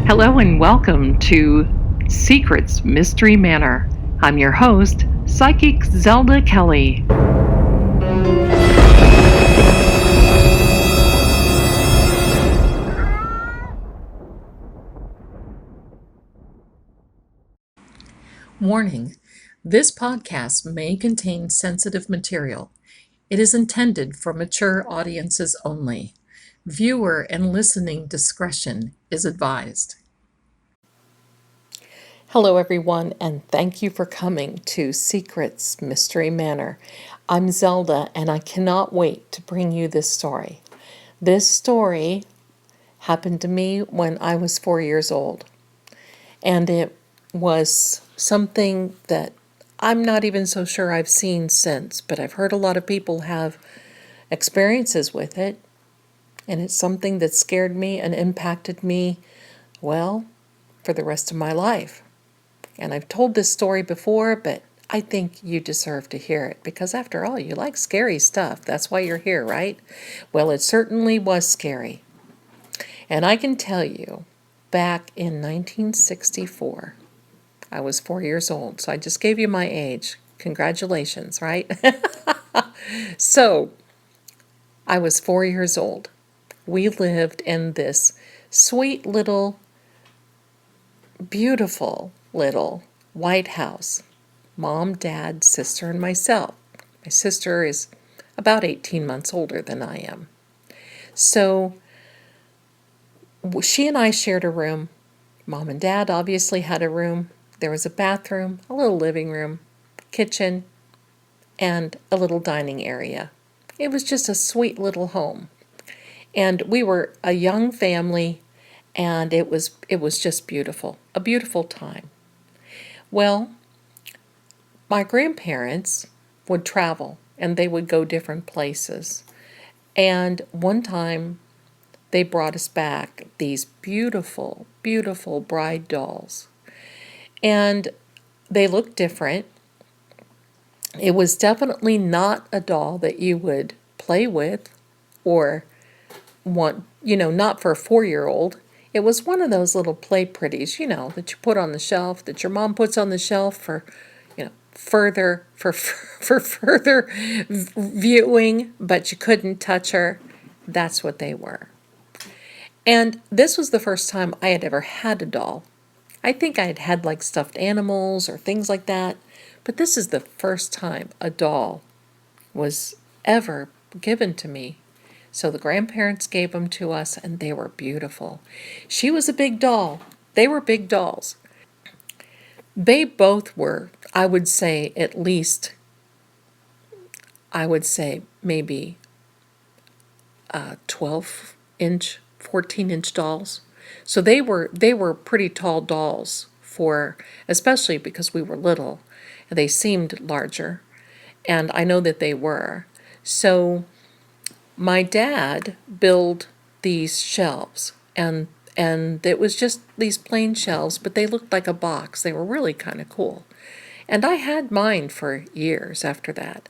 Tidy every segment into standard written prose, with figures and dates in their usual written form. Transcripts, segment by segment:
Hello and welcome to Secrets Mystery Manor. I'm your host, Psychic Zelda Kelly. Warning: this podcast may contain sensitive material. It is intended for mature audiences only. Viewer and listening discretion is advised. Hello, everyone, and thank you for coming to Secrets Mystery Manor. I'm Zelda, and I cannot wait to bring you this story. This story happened to me when I was 4 years old, and it was something that I'm not even so sure I've seen since, but I've heard a lot of people have experiences with it, and it's something that scared me and impacted me, well, for the rest of my life. And I've told this story before, but I think you deserve to hear it because, after all, you like scary stuff. That's why you're here, right? Well, it certainly was scary. And I can tell you, back in 1964, I was 4 years old. So I just gave you my age. Congratulations, right? So I was 4 years old. We lived in this sweet little, beautiful little white house. Mom, dad, sister, and myself. My sister is about 18 months older than I am. So she and I shared a room. Mom and dad obviously had a room. There was a bathroom, a little living room, kitchen, and a little dining area. It was just a sweet little home. And we were a young family, and it was just beautiful. A beautiful time. Well, my grandparents would travel, and they would go different places. And one time, they brought us back these beautiful, beautiful bride dolls. And they looked different. It was definitely not a doll that you would play with or want, not for a 4-year-old. It was one of those little play pretties, that you put on the shelf, that your mom puts on the shelf for, further, for further viewing, but you couldn't touch her. That's what they were. And this was the first time I had ever had a doll. I think I had had like stuffed animals or things like that, but this is the first time a doll was ever given to me. So the grandparents gave them to us, and they were beautiful. She was a big doll. They were big dolls. They both were, I would say, maybe 12-inch, 14-inch dolls. So they were pretty tall dolls especially because we were little. They seemed larger, and I know that they were. So my dad built these shelves, and it was just these plain shelves, but they looked like a box. They were really kind of cool. And I had mine for years after that.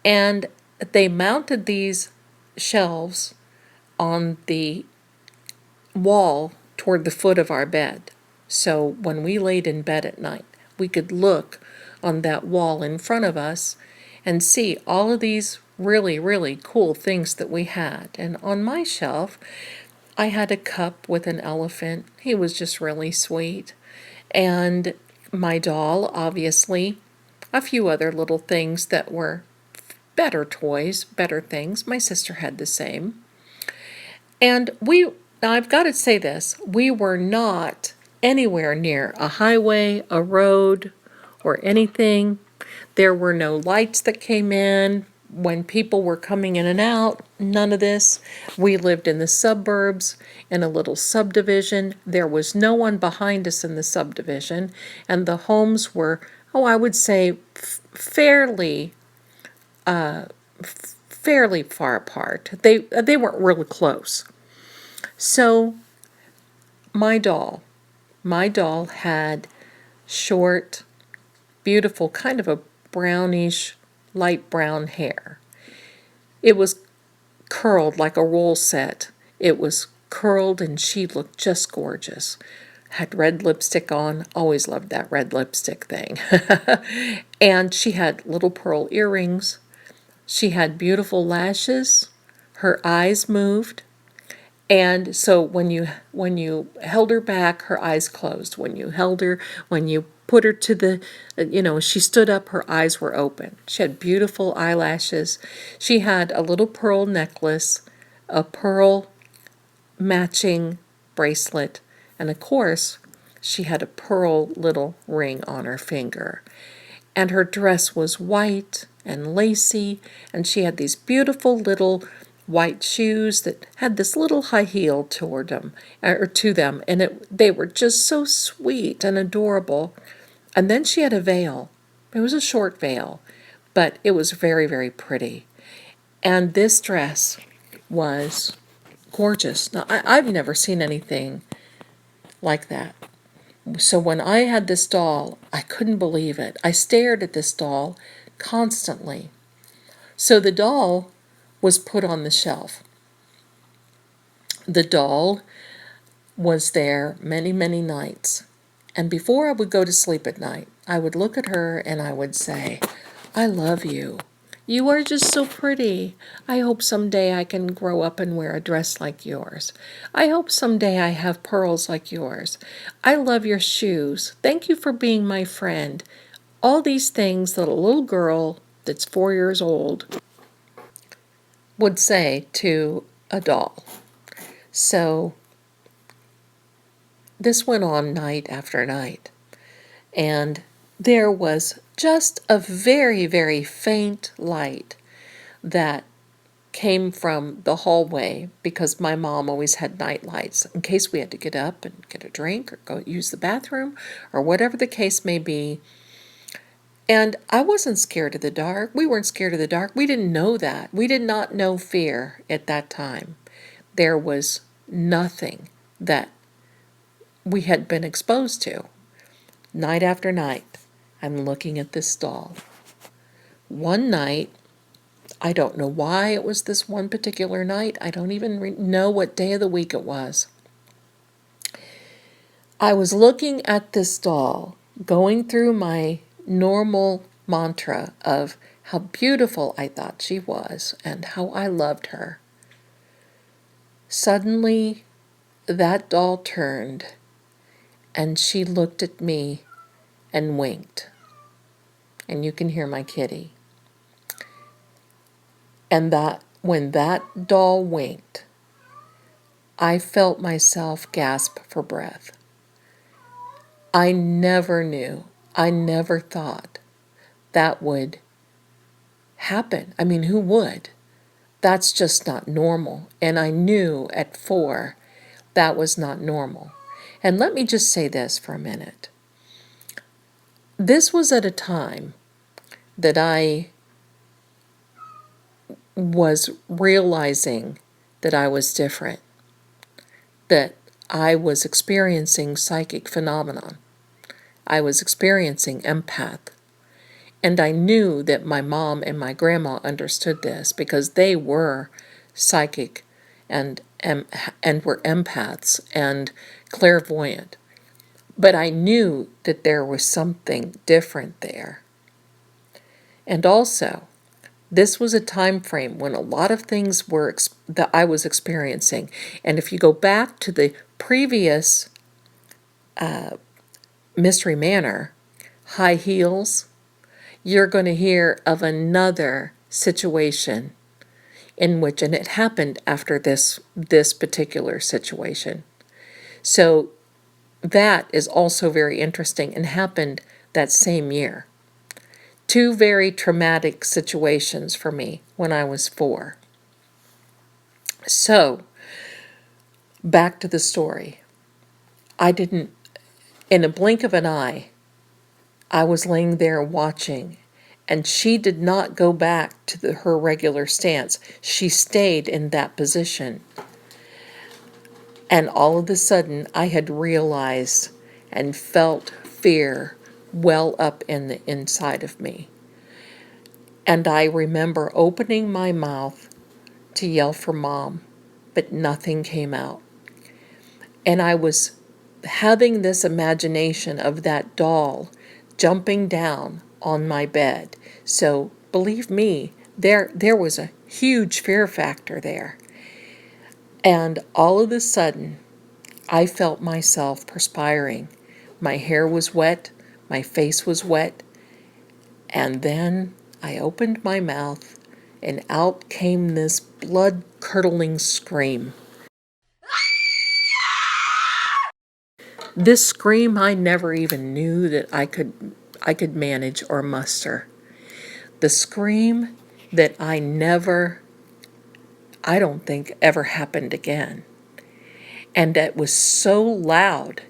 And they mounted these shelves on the wall toward the foot of our bed. So when we laid in bed at night, we could look on that wall in front of us and see all of these really, really cool things that we had. And on my shelf, I had a cup with an elephant. He was just really sweet. And my doll, obviously, a few other little things that were better toys, better things. My sister had the same. And now I've got to say this, we were not anywhere near a highway, a road, or anything. There were no lights that came in when people were coming in and out, none of this. We lived in the suburbs, in a little subdivision. There was no one behind us in the subdivision, and the homes were, I would say, fairly far apart. They weren't really close. So my doll had short, beautiful, kind of a brownish, light brown hair. It was curled like a roll set. It was curled, and she looked just gorgeous. Had red lipstick on, always loved that red lipstick thing. And she had little pearl earrings. She had beautiful lashes. Her eyes moved. And so when you held her back, her eyes closed. When you put her to the, she stood up, her eyes were open. She had beautiful eyelashes. She had a little pearl necklace, a pearl matching bracelet, and of course, she had a pearl little ring on her finger. And her dress was white and lacy, and she had these beautiful little white shoes that had this little high heel toward them, or to them, and they were just so sweet and adorable. And then she had a veil. It was a short veil, but it was very, very pretty. And this dress was gorgeous. Now, I've never seen anything like that. So when I had this doll, I couldn't believe it. I stared at this doll constantly. So the doll was put on the shelf. The doll was there many, many nights. And before I would go to sleep at night, I would look at her and I would say, I love you. You are just so pretty. I hope someday I can grow up and wear a dress like yours. I hope someday I have pearls like yours. I love your shoes. Thank you for being my friend. All these things that a little girl that's 4 years old would say to a doll. So this went on night after night. And there was just a very, very faint light that came from the hallway, because my mom always had night lights in case we had to get up and get a drink or go use the bathroom or whatever the case may be. And I wasn't scared of the dark. We weren't scared of the dark. We didn't know that. We did not know fear at that time. There was nothing that we had been exposed to. Night after night, I'm looking at this doll. One night, I don't know why it was this one particular night. I don't even know what day of the week it was. I was looking at this doll, going through my normal mantra of how beautiful I thought she was and how I loved her. Suddenly, that doll turned and she looked at me and winked. And you can hear my kitty. And that when that doll winked, I felt myself gasp for breath. I never knew, I never thought that would happen. I mean, who would? That's just not normal. And I knew at 4 that was not normal. And let me just say this for a minute. This was at a time that I was realizing that I was different, that I was experiencing psychic phenomenon. I was experiencing empath. And I knew that my mom and my grandma understood this because they were psychic and were empaths and clairvoyant. But I knew that there was something different there. And also, this was a time frame when a lot of things were that I was experiencing. And if you go back to the previous Mystery Manor, high heels, you're going to hear of another situation in which, and it happened after this particular situation. So that is also very interesting and happened that same year. 2 very traumatic situations for me when I was 4. So, back to the story. In a blink of an eye, I was laying there watching, and she did not go back to her regular stance. She stayed in that position. And all of a sudden, I had realized and felt fear well up in the inside of me. And I remember opening my mouth to yell for Mom, but nothing came out. And I was having this imagination of that doll jumping down on my bed. So believe me, there was a huge fear factor there. And all of a sudden, I felt myself perspiring. My hair was wet, my face was wet, and then I opened my mouth and out came this blood-curdling scream. This scream I never even knew that I could manage or muster. The scream that I don't think ever happened again. And that was so loud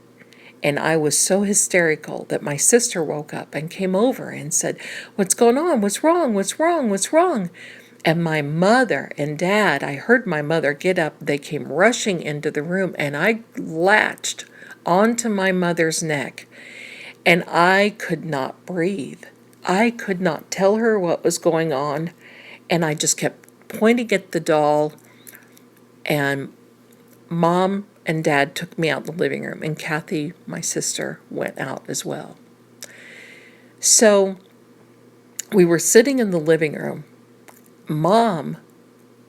and I was so hysterical that my sister woke up and came over and said, "What's going on? What's wrong? What's wrong? What's wrong?" And my mother and dad, I heard my mother get up. They came rushing into the room and I latched onto my mother's neck and I could not breathe. I could not tell her what was going on. And I just kept pointing at the doll. And Mom and Dad took me out the living room. And Kathy, my sister, went out as well. So we were sitting in the living room. Mom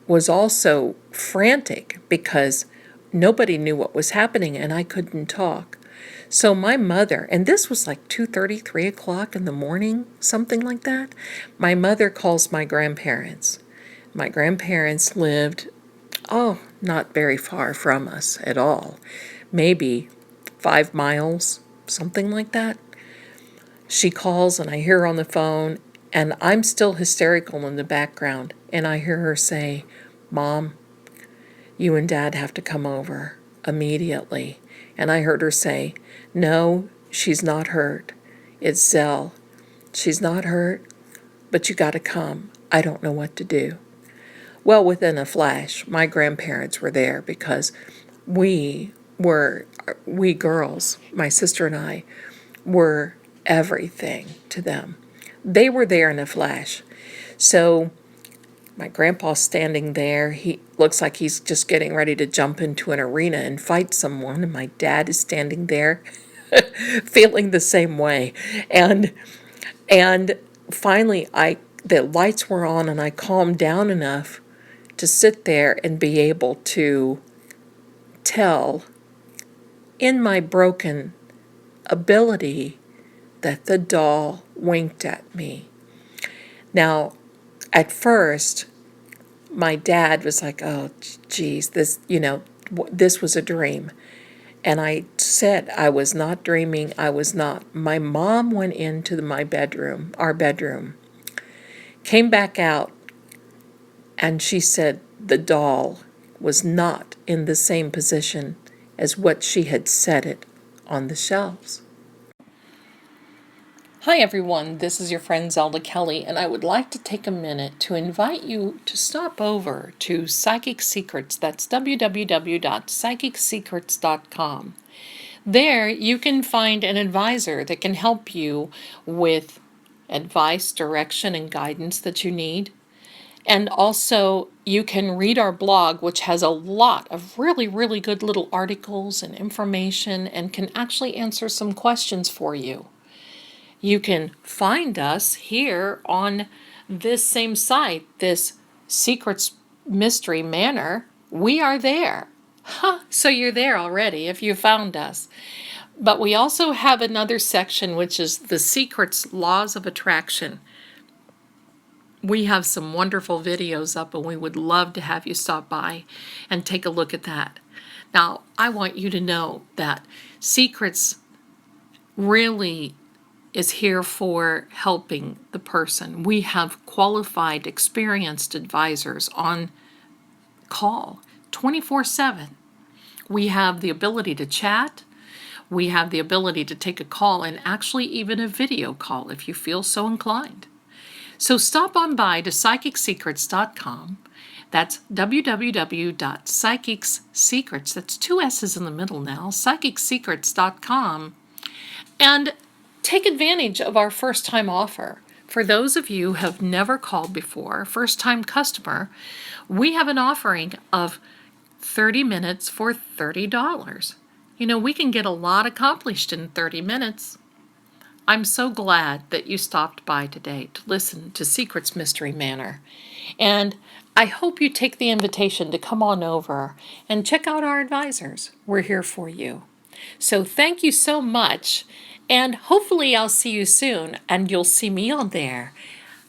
was also frantic because nobody knew what was happening and I couldn't talk. So my mother, and this was like 2:30, 3 o'clock in the morning, something like that. My mother calls my grandparents. My grandparents lived, not very far from us at all. Maybe 5 miles, something like that. She calls and I hear her on the phone and I'm still hysterical in the background. And I hear her say, "Mom, you and Dad have to come over immediately." And I heard her say, "No, she's not hurt. It's Zell. She's not hurt, but you got to come. I don't know what to do." Well, within a flash, my grandparents were there because we girls, my sister and I, were everything to them. They were there in a flash. So my grandpa's standing there. He looks like he's just getting ready to jump into an arena and fight someone. And my dad is standing there feeling the same way. And finally the lights were on and I calmed down enough to sit there and be able to tell in my broken ability that the doll winked at me. Now, at first, my dad was like, "Oh, geez, this was a dream." And I said I was not dreaming. I was not. My mom went into my bedroom, our bedroom, came back out, and she said the doll was not in the same position as what she had set it on the shelves. Hi everyone, this is your friend Zelda Kelly, and I would like to take a minute to invite you to stop over to Psychic Secrets. That's www.psychicsecrets.com. There you can find an advisor that can help you with advice, direction, and guidance that you need. And also, you can read our blog, which has a lot of really, really good little articles and information and can actually answer some questions for you. You can find us here on this same site, this Secrets Mystery Manor. We are there. So you're there already if you found us. But we also have another section, which is the Secrets Laws of Attraction. We have some wonderful videos up and we would love to have you stop by and take a look at that. Now, I want you to know that Secrets really is here for helping the person. We have qualified, experienced advisors on call 24/7. We have the ability to chat. We have the ability to take a call and actually even a video call if you feel so inclined. So stop on by to psychicsecrets.com. That's www.psychicsecrets, that's 2 S's in the middle now, psychicsecrets.com, and take advantage of our first-time offer. For those of you who have never called before, first-time customer, we have an offering of 30 minutes for $30. We can get a lot accomplished in 30 minutes. I'm so glad that you stopped by today to listen to Secrets Mystery Manor. And I hope you take the invitation to come on over and check out our advisors. We're here for you. So thank you so much. And hopefully I'll see you soon and you'll see me on there.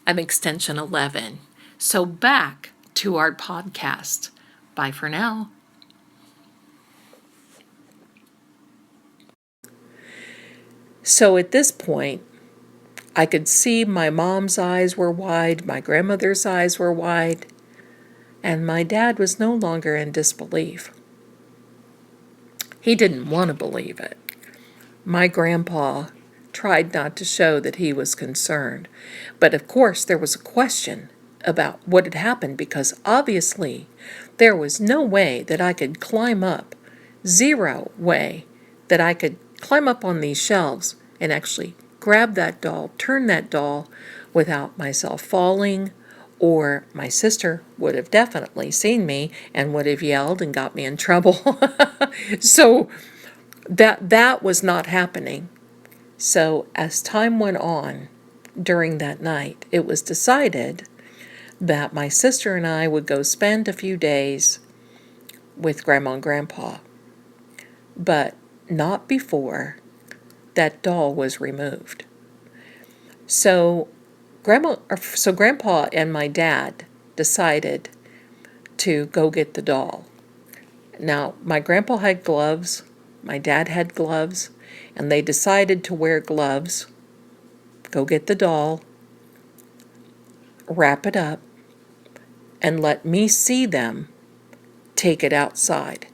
I'm extension 11. So back to our podcast. Bye for now. So at this point, I could see my mom's eyes were wide, my grandmother's eyes were wide, and my dad was no longer in disbelief. He didn't want to believe it. My grandpa tried not to show that he was concerned, but of course there was a question about what had happened because obviously there was no way that I could climb up, zero way that I could climb up on these shelves and actually grab that doll, turn that doll without myself falling, or my sister would have definitely seen me and would have yelled and got me in trouble. So that was not happening. So as time went on during that night, it was decided that my sister and I would go spend a few days with Grandma and Grandpa, but not before that doll was removed. So Grandpa and my dad decided to go get the doll. Now, my grandpa had gloves, my dad had gloves, and they decided to wear gloves, go get the doll, wrap it up, and let me see them take it outside.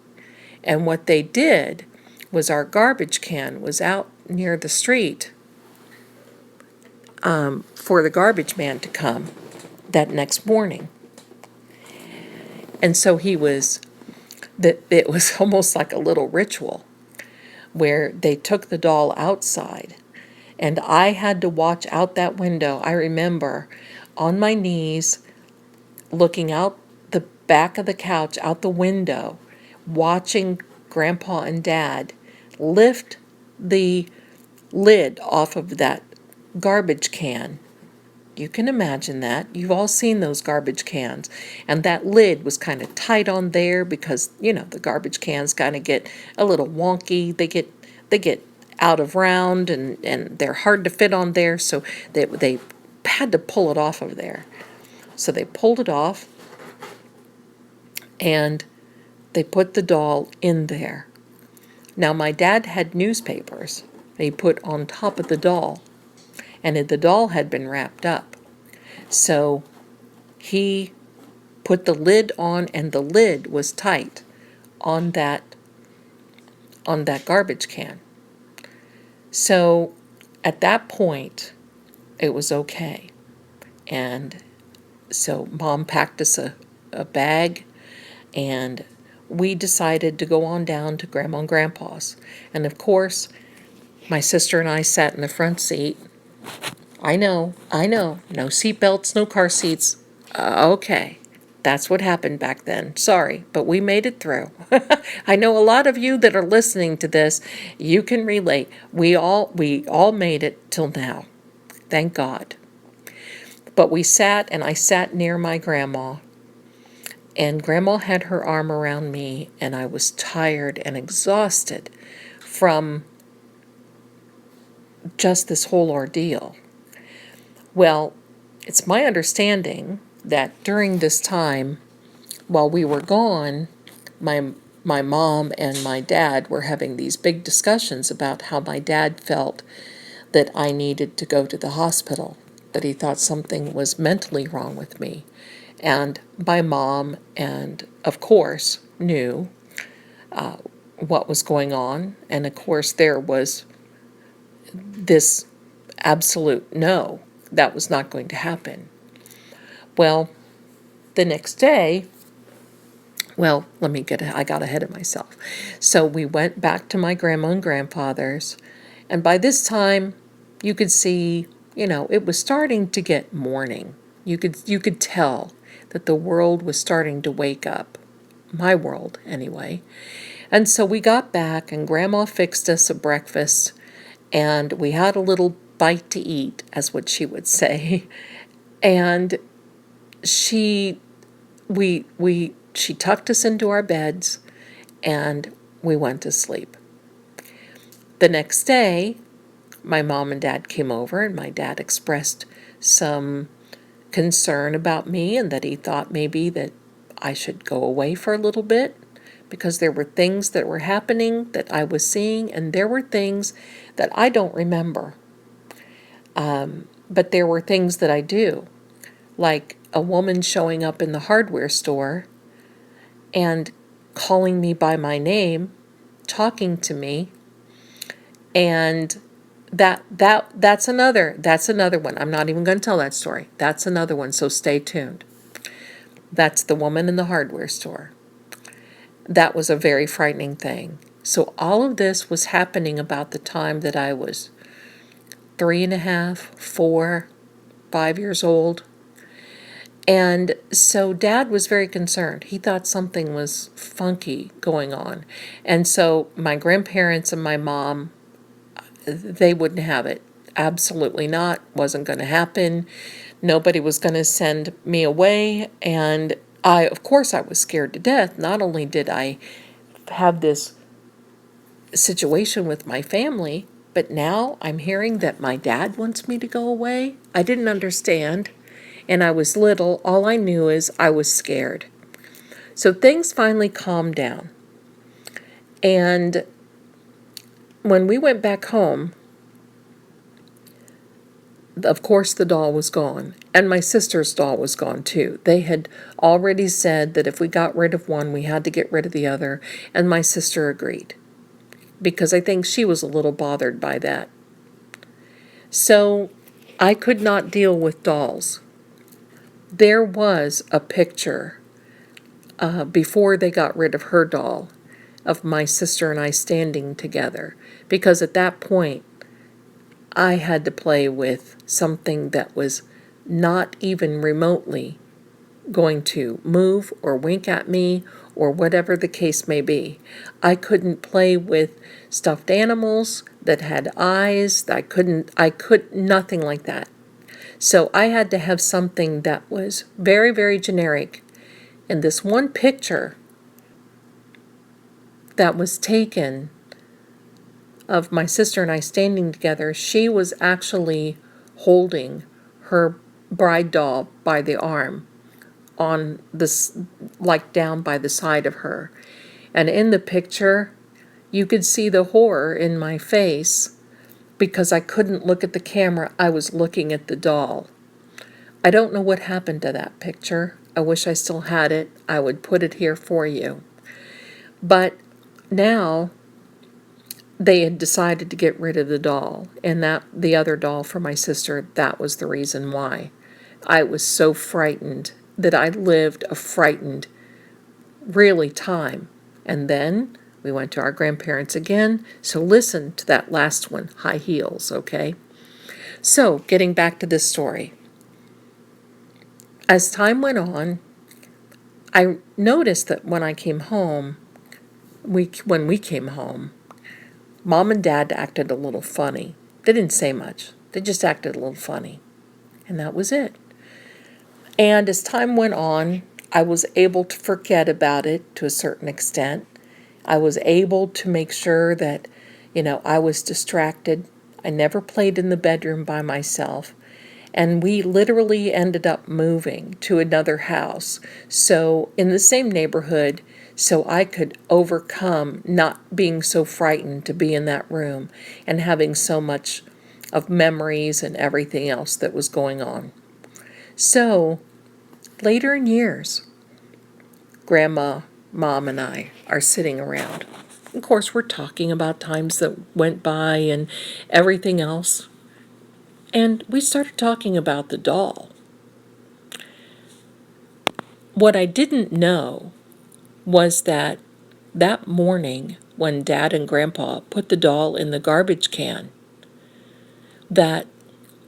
And what they did was our garbage can was out near the street for the garbage man to come that next morning. And so it was almost like a little ritual where they took the doll outside. And I had to watch out that window. I remember on my knees, looking out the back of the couch, out the window, watching Grandpa and Dad lift the lid off of that garbage can. You can imagine that. You've all seen those garbage cans. And that lid was kind of tight on there because, the garbage cans kind of get a little wonky. They get out of round and they're hard to fit on there, so they had to pull it off of there. So they pulled it off and they put the doll in there. Now my dad had newspapers he put on top of the doll, and the doll had been wrapped up. So he put the lid on, and the lid was tight on that garbage can. So at that point, it was okay. And so Mom packed us a bag, and we decided to go on down to Grandma and Grandpa's. And of course, my sister and I sat in the front seat. I know, no seat belts, no car seats. Okay, that's what happened back then. Sorry, but we made it through. I know a lot of you that are listening to this, you can relate. We all made it till now. Thank God. But we sat, and I sat near my grandma, and Grandma had her arm around me, and I was tired and exhausted from just this whole ordeal. Well, it's my understanding that during this time, while we were gone, my mom and my dad were having these big discussions about how my dad felt that I needed to go to the hospital, that he thought something was mentally wrong with me. And my mom, and of course, knew what was going on. And of course, there was this absolute no, that was not going to happen. Well, the next day, I got ahead of myself. So we went back to my grandma and grandfather's, and by this time, you could see, it was starting to get morning. You could tell that the world was starting to wake up. My world, anyway. And so we got back, and Grandma fixed us a breakfast, and we had a little bite to eat, as what she would say. And she she tucked us into our beds, and we went to sleep. The next day, my mom and dad came over, and my dad expressed some concern about me and that he thought maybe that I should go away for a little bit because there were things that were happening that I was seeing, and there were things that I don't remember. But there were things that I do, like a woman showing up in the hardware store and calling me by my name, talking to me, and that's another one. I'm not even going to tell that story. That's another one, so stay tuned. That's the woman in the hardware store. That was a very frightening thing. So all of this was happening about the time that I was 3.5, 4, 5 years old. And so Dad was very concerned. He thought something was funky going on. And so my grandparents and my mom, they wouldn't have it. Absolutely not. Wasn't going to happen. Nobody was going to send me away. And of course, I was scared to death. Not only did I have this situation with my family, but now I'm hearing that my dad wants me to go away. I didn't understand. And I was little. All I knew is I was scared. So things finally calmed down. And when we went back home, of course, the doll was gone, and my sister's doll was gone too. They had already said that if we got rid of one, we had to get rid of the other, and my sister agreed, because I think she was a little bothered by that. So I could not deal with dolls. There was a picture before they got rid of her doll of my sister and I standing together, because at that point I had to play with something that was not even remotely going to move or wink at me or whatever the case may be. I couldn't play with stuffed animals that had eyes. I could nothing like that. So I had to have something that was very, very generic. And this one picture that was taken of my sister and I standing together, she was actually holding her bride doll by the arm on this, like down by the side of her. And in the picture, you could see the horror in my face because I couldn't look at the camera. I was looking at the doll. I don't know what happened to that picture. I wish I still had it. I would put it here for you. But now they had decided to get rid of the doll, and that the other doll for my sister, that was the reason why. I was so frightened that I lived a frightened, really, time. And then we went to our grandparents again. So listen to that last one, high heels, okay? So getting back to this story. As time went on, I noticed that when I came home, when we came home, Mom and Dad acted a little funny. They didn't say much. They just acted a little funny. And that was it. And as time went on, I was able to forget about it to a certain extent. I was able to make sure that, I was distracted. I never played in the bedroom by myself. And we literally ended up moving to another house. So in the same neighborhood, so I could overcome not being so frightened to be in that room and having so much of memories and everything else that was going on. So later in years, Grandma, Mom, and I are sitting around. Of course, we're talking about times that went by and everything else. And we started talking about the doll. What I didn't know was that morning when Dad and Grandpa put the doll in the garbage can, that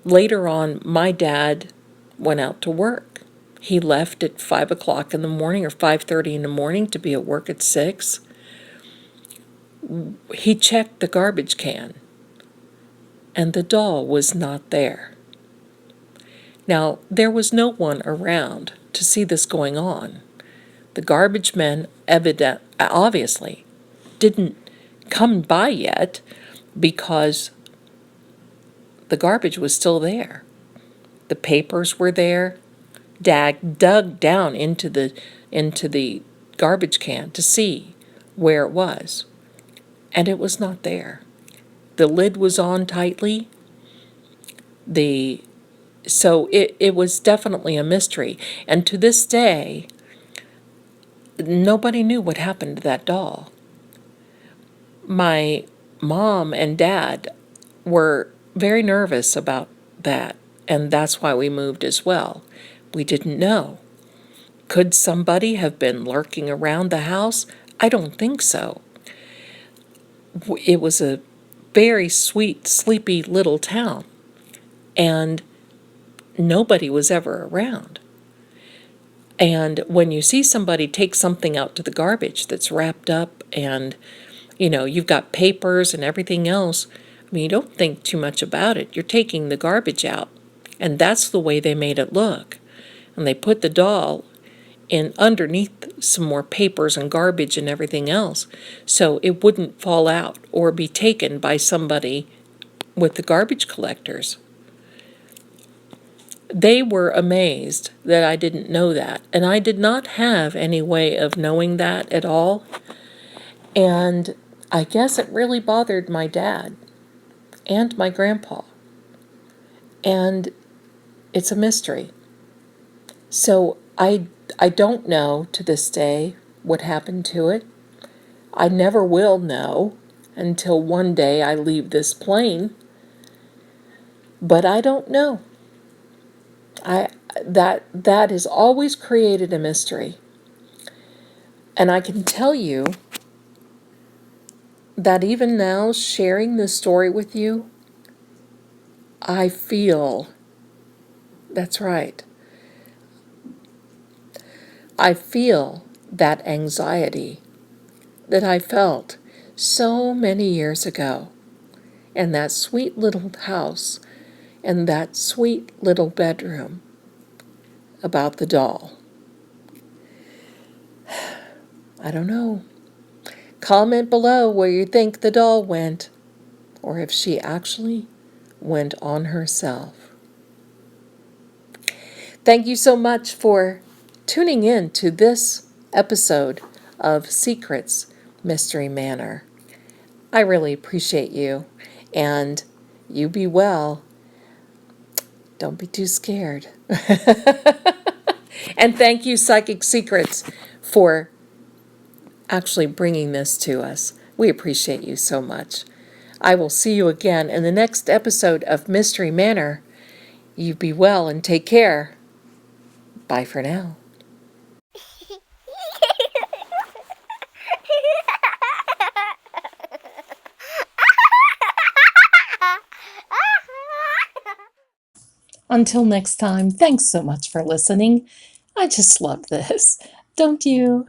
later on my dad went out to work. He left at 5 o'clock in the morning or 5:30 in the morning to be at work at 6. he checked the garbage can, and the doll was not there. Now, there was no one around to see this going on. The garbage men obviously didn't come by yet because the garbage was still there. The papers were there. Dad dug down into the garbage can to see where it was, and it was not there. The lid was on tightly. So it was definitely a mystery. And to this day, nobody knew what happened to that doll. My mom and dad were very nervous about that, and that's why we moved as well. We didn't know. Could somebody have been lurking around the house? I don't think so. It was a very sweet, sleepy little town, and nobody was ever around. And when you see somebody take something out to the garbage that's wrapped up and, you've got papers and everything else, I mean, you don't think too much about it. You're taking the garbage out. And that's the way they made it look. And they put the doll in underneath some more papers and garbage and everything else so it wouldn't fall out or be taken by somebody with the garbage collectors. They were amazed that I didn't know that, and I did not have any way of knowing that at all. And I guess it really bothered my dad and my grandpa. And it's a mystery. So I don't know to this day what happened to it. I never will know until one day I leave this plane. But I don't know. That has always created a mystery. And I can tell you that even now, sharing this story with you, I feel, that's right, I feel that anxiety that I felt so many years ago in that sweet little house and that sweet little bedroom about the doll. I don't know. Comment below where you think the doll went, or if she actually went on herself. Thank you so much for tuning in to this episode of Secrets Mystery Manor. I really appreciate you, and you be well. Don't be too scared. And thank you, Psychic Secrets, for actually bringing this to us. We appreciate you so much. I will see you again in the next episode of Mystery Manor. You be well and take care. Bye for now. Until next time, thanks so much for listening. I just love this, don't you?